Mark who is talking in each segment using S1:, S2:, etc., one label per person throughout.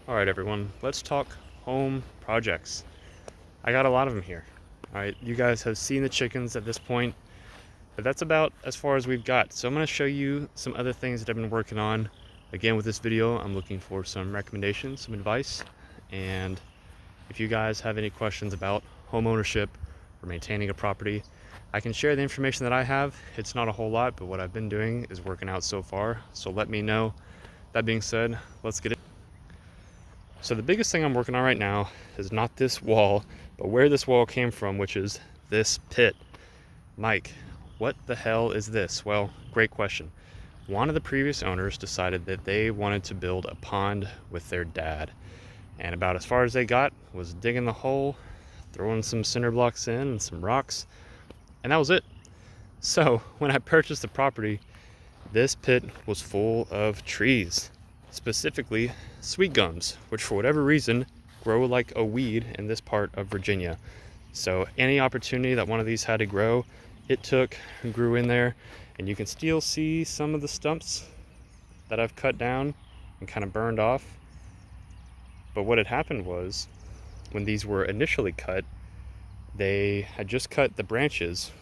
S1: All right, everyone, let's talk home projects. I got a lot of them here. All right, you guys have seen the chickens at this point, but that's about as far as we've got. So I'm going to show you some other things that I've been working on. Again, with this video, I'm looking for some recommendations, some advice, and if you guys have any questions about home ownership or maintaining a property, I can share the information that I have. It's not a whole lot, but what I've been doing is working out so far, so let me know. That being said, let's get it. So the biggest thing I'm working on right now is not this wall, but where this wall came from, which is this pit. Mike, what the hell is this? Well, great question. One of the previous owners decided that they wanted to build a pond with their dad. And about as far as they got was digging the hole, throwing some cinder blocks in and some rocks, and that was it. So when I purchased the property, this pit was full of trees, specifically sweet gums, which for whatever reason grow like a weed in this part of Virginia. So any opportunity that one of these had to grow, it took and grew in there. And you can still see some of the stumps that I've cut down and kind of burned off. But what had happened was, when these were initially cut, they had just cut the branches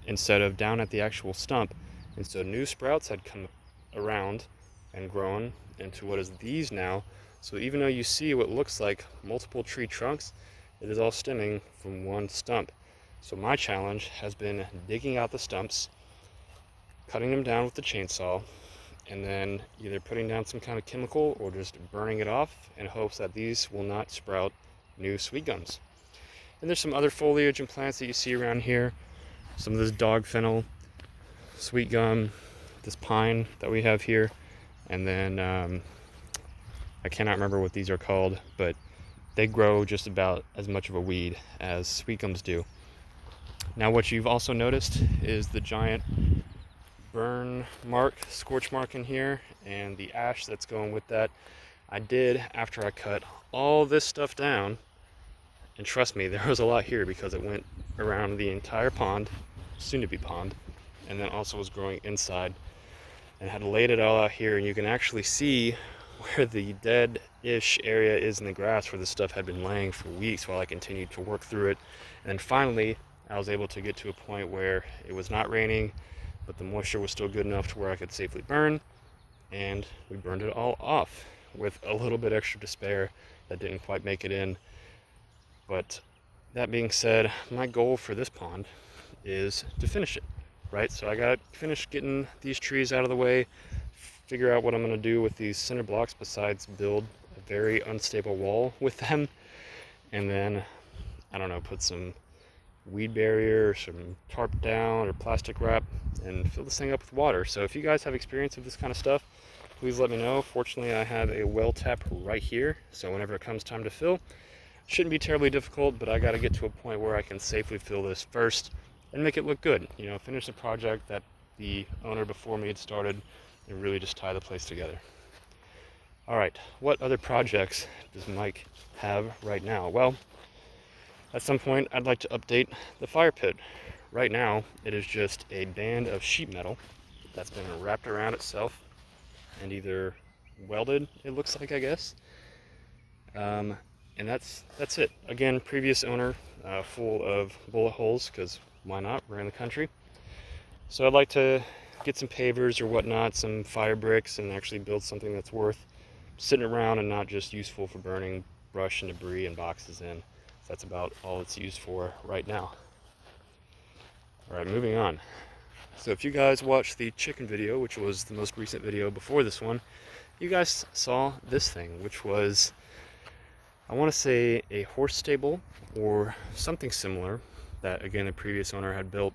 S1: instead of down at the actual stump. And so new sprouts had come around and grown into what is these now. So even though you see what looks like multiple tree trunks, it is all stemming from one stump. So my challenge has been digging out the stumps, cutting them down with the chainsaw, and then either putting down some kind of chemical or just burning it off in hopes that these will not sprout new sweet gums. And there's some other foliage and plants that you see around here. Some of this dog fennel, sweet gum, this pine that we have here, and then I cannot remember what these are called, but they grow just about as much of a weed as sweet gums do. Now what you've also noticed is the giant burn mark, scorch mark in here, and the ash that's going with that. I did, after I cut all this stuff down, and trust me, there was a lot here because it went around the entire pond, soon to be pond, and then also was growing inside, and had laid it all out here. And you can actually see where the dead-ish area is in the grass where this stuff had been laying for weeks while I continued to work through it. And then finally, I was able to get to a point where it was not raining, but the moisture was still good enough to where I could safely burn, and we burned it all off with a little bit extra to spare that didn't quite make it in. But that being said, my goal for this pond is to finish it, right? So I got to finish getting these trees out of the way, figure out what I'm going to do with these cinder blocks besides build a very unstable wall with them, and then, I don't know, put some weed barrier or some tarp down or plastic wrap and fill this thing up with water. So if you guys have experience with this kind of stuff, please let me know. Fortunately, I have a well tap right here, so whenever it comes time to fill, shouldn't be terribly difficult, but I got to get to a point where I can safely fill this first and make it look good. You know, finish the project that the owner before me had started and really just tie the place together. All right, what other projects does Mike have right now? Well, at some point I'd like to update the fire pit. Right now it is just a band of sheet metal that's been wrapped around itself and either welded, it looks like, I guess. And that's it. Again, previous owner, full of bullet holes, because why not? We're in the country. So I'd like to get some pavers or whatnot, some fire bricks, and actually build something that's worth sitting around and not just useful for burning brush and debris and boxes in. So that's about all it's used for right now. All right, moving on. So if you guys watched the chicken video, which was the most recent video before this one, you guys saw this thing, which was, I want to say, a horse stable or something similar that, again, the previous owner had built,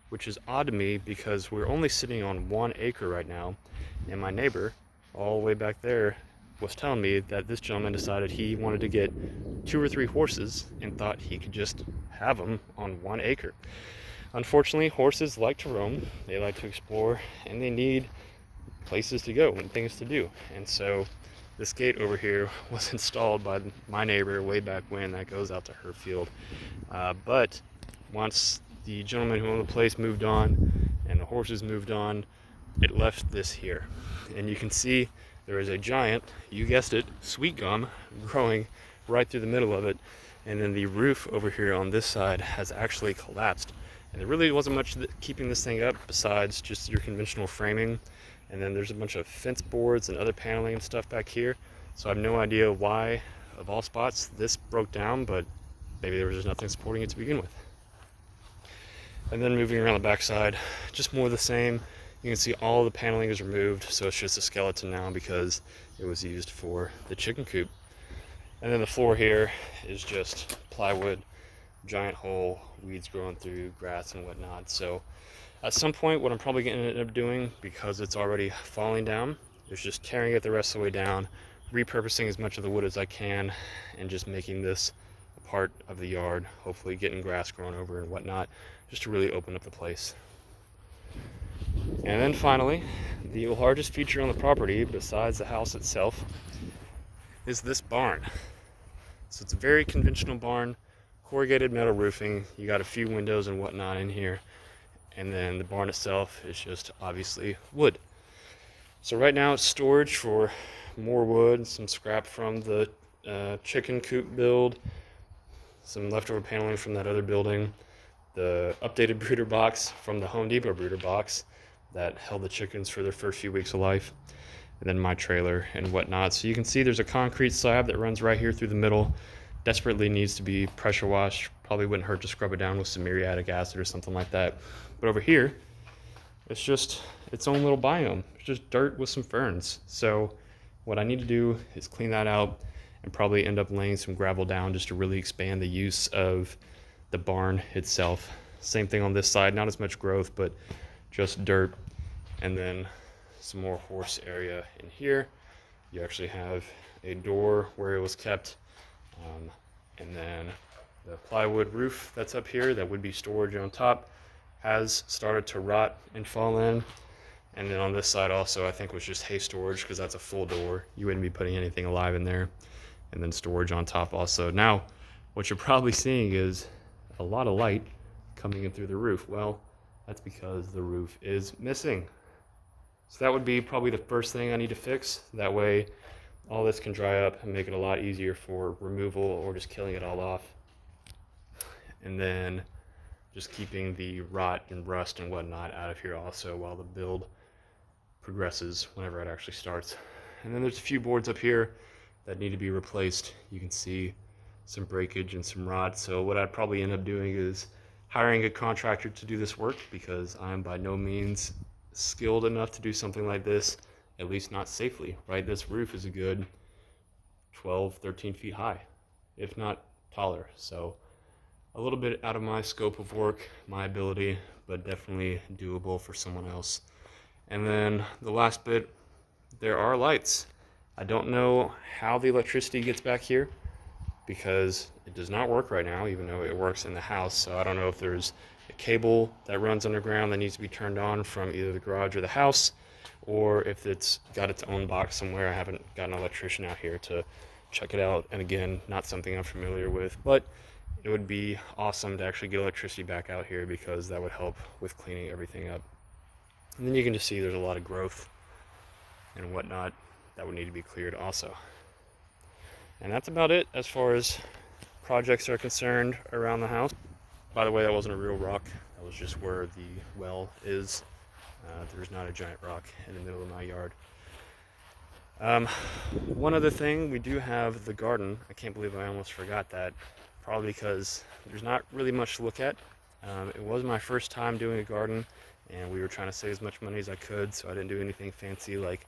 S1: which is odd to me because we're only sitting on 1 acre right now, and my neighbor all the way back there was telling me that this gentleman decided he wanted to get 2 or 3 horses and thought he could just have them on 1 acre. Unfortunately, horses like to roam, they like to explore, and they need places to go and things to do. And so this gate over here was installed by my neighbor way back when. That goes out to her field. But once the gentleman who owned the place moved on and the horses moved on, it left this here. And you can see there is a giant, you guessed it, sweet gum growing right through the middle of it. And then the roof over here on this side has actually collapsed. And there really wasn't much keeping this thing up besides just your conventional framing. And then there's a bunch of fence boards and other paneling and stuff back here. So I have no idea why, of all spots, this broke down, but maybe there was just nothing supporting it to begin with. And then moving around the backside, just more of the same. You can see all the paneling is removed, so it's just a skeleton now because it was used for the chicken coop. And then the floor here is just plywood, giant hole, weeds growing through, grass and whatnot. So at some point, what I'm probably going to end up doing, because it's already falling down, is just tearing it the rest of the way down, repurposing as much of the wood as I can, and just making this a part of the yard, hopefully getting grass growing over and whatnot, just to really open up the place. And then finally, the largest feature on the property, besides the house itself, is this barn. So it's a very conventional barn, corrugated metal roofing. You got a few windows and whatnot in here. And then the barn itself is just obviously wood. So right now it's storage for more wood, some scrap from the chicken coop build, some leftover paneling from that other building, the updated brooder box from the Home Depot brooder box that held the chickens for their first few weeks of life, and then my trailer and whatnot. So you can see there's a concrete slab that runs right here through the middle. Desperately needs to be pressure washed. Probably wouldn't hurt to scrub it down with some muriatic acid or something like that. But over here, it's just its own little biome. It's just dirt with some ferns. So what I need to do is clean that out and probably end up laying some gravel down just to really expand the use of the barn itself. Same thing on this side, not as much growth, but just dirt. And then some more horse area in here. You actually have a door where it was kept, and then the plywood roof that's up here that would be storage on top has started to rot and fall in. And then on this side also, I think was just hay storage, because that's a full door. You wouldn't be putting anything alive in there. And then storage on top also. Now, what you're probably seeing is a lot of light coming in through the roof. Well, that's because the roof is missing. So that would be probably the first thing I need to fix. That way all this can dry up and make it a lot easier for removal or just killing it all off. And then just keeping the rot and rust and whatnot out of here also while the build progresses, whenever it actually starts. And then there's a few boards up here that need to be replaced. You can see some breakage and some rot. So what I'd probably end up doing is hiring a contractor to do this work, because I'm by no means skilled enough to do something like this, at least not safely, right? This roof is a good 12, 13 feet high, if not taller. So a little bit out of my scope of work, my ability, but definitely doable for someone else. And then the last bit, there are lights. I don't know how the electricity gets back here, because it does not work right now, even though it works in the house. So I don't know if there's a cable that runs underground that needs to be turned on from either the garage or the house, or if it's got its own box somewhere. I haven't got an electrician out here to check it out. And again, not something I'm familiar with, but it would be awesome to actually get electricity back out here, because that would help with cleaning everything up. And then you can just see there's a lot of growth and whatnot that would need to be cleared also. And that's about it as far as projects are concerned around the house. By the way, that wasn't a real rock. That was just where the well is. There's not a giant rock in the middle of my yard. One other thing, we do have the garden. I can't believe I almost forgot that. Probably because there's not really much to look at. It was my first time doing a garden, and we were trying to save as much money as I could, so I didn't do anything fancy like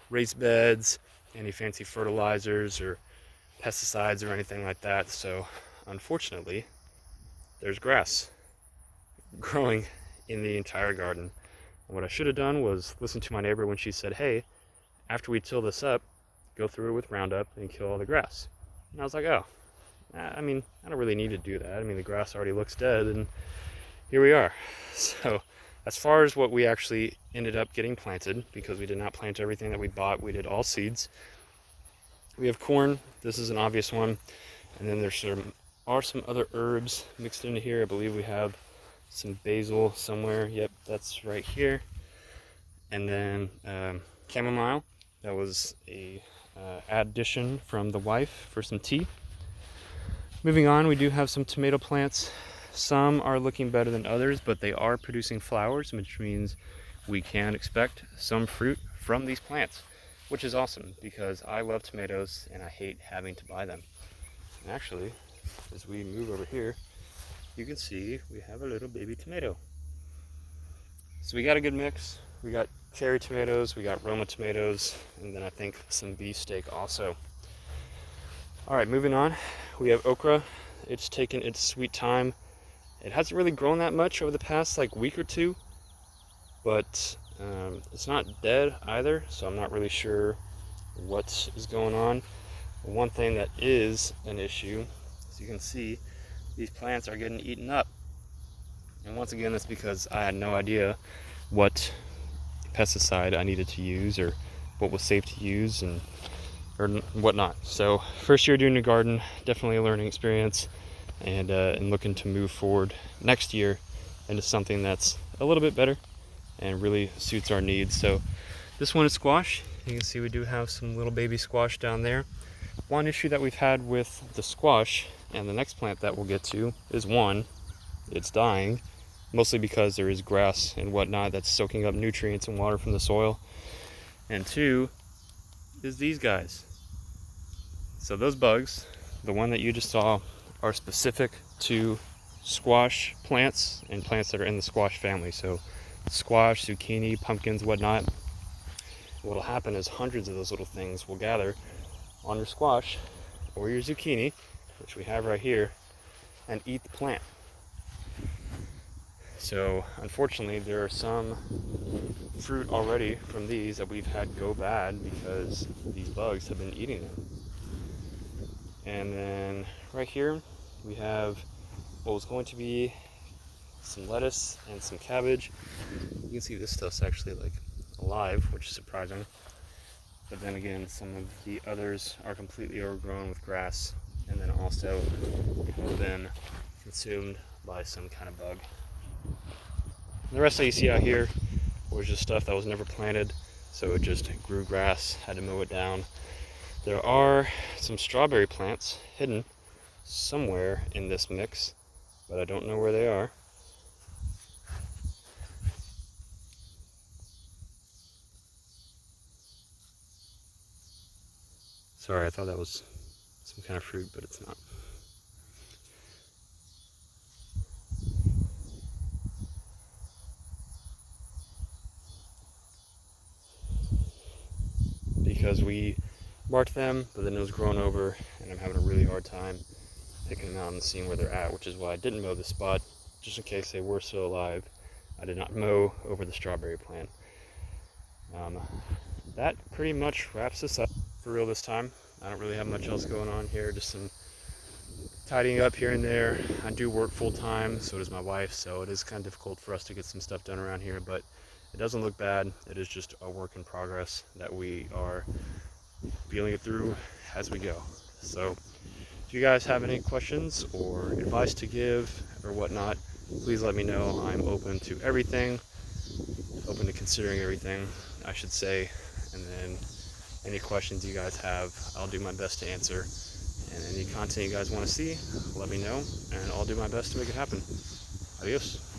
S1: raised beds, any fancy fertilizers or pesticides or anything like that. So unfortunately, there's grass growing in the entire garden. And what I should have done was listen to my neighbor when she said, hey, after we till this up, go through it with Roundup and kill all the grass. And I was like, oh, I mean, I don't really need to do that. I mean, the grass already looks dead, and here we are. So as far as what we actually ended up getting planted, because we did not plant everything that we bought, we did all seeds. We have corn. This is an obvious one. And then there are some other herbs mixed into here. I believe we have some basil somewhere. Yep, that's right here. And then chamomile. That was a addition from the wife for some tea. Moving on, we do have some tomato plants. Some are looking better than others, but they are producing flowers, which means we can expect some fruit from these plants, which is awesome because I love tomatoes and I hate having to buy them. And actually, as we move over here, you can see we have a little baby tomato. So we got a good mix. We got cherry tomatoes, we got Roma tomatoes, and then I think some beefsteak also. All right, moving on, we have okra. It's taken its sweet time. It hasn't really grown that much over the past like week or two, but it's not dead either, so I'm not really sure what is going on. One thing that is an issue, as you can see, these plants are getting eaten up. And once again, that's because I had no idea what pesticide I needed to use or what was safe to use or whatnot. So first year doing a garden, definitely a learning experience, and looking to move forward next year into something that's a little bit better and really suits our needs. So this one is squash. You can see we do have some little baby squash down there. One issue that we've had with the squash and the next plant that we'll get to is one, it's dying, mostly because there is grass and whatnot that's soaking up nutrients and water from the soil. And two is these guys. So those bugs, the one that you just saw, are specific to squash plants and plants that are in the squash family. So squash, zucchini, pumpkins, whatnot. What will happen is hundreds of those little things will gather on your squash or your zucchini, which we have right here, and eat the plant. So unfortunately, there are some fruit already from these that we've had go bad because these bugs have been eating them. And then right here we have what was going to be some lettuce and some cabbage. You can see this stuff's actually like alive, which is surprising. But then again, some of the others are completely overgrown with grass and then also have been consumed by some kind of bug. The rest that you see out here was just stuff that was never planted, so it just grew grass, had to mow it down. There are some strawberry plants hidden somewhere in this mix, but I don't know where they are. Sorry, I thought that was some kind of fruit, but it's not. Because we marked them, but then it was grown over, and I'm having a really hard time picking them out and seeing where they're at, which is why I didn't mow the spot, just in case they were still alive. I did not mow over the strawberry plant. That pretty much wraps this up for real this time. I don't really have much else going on here, just some tidying up here and there. I do work full time, so does my wife, so it is kind of difficult for us to get some stuff done around here, but it doesn't look bad. It is just a work in progress that we are feeling it through as we go. So if you guys have any questions or advice to give or whatnot, please let me know. I'm open to everything, open to considering everything, I should say. And then any questions you guys have, I'll do my best to answer. And any content you guys want to see, let me know, and I'll do my best to make it happen. Adios.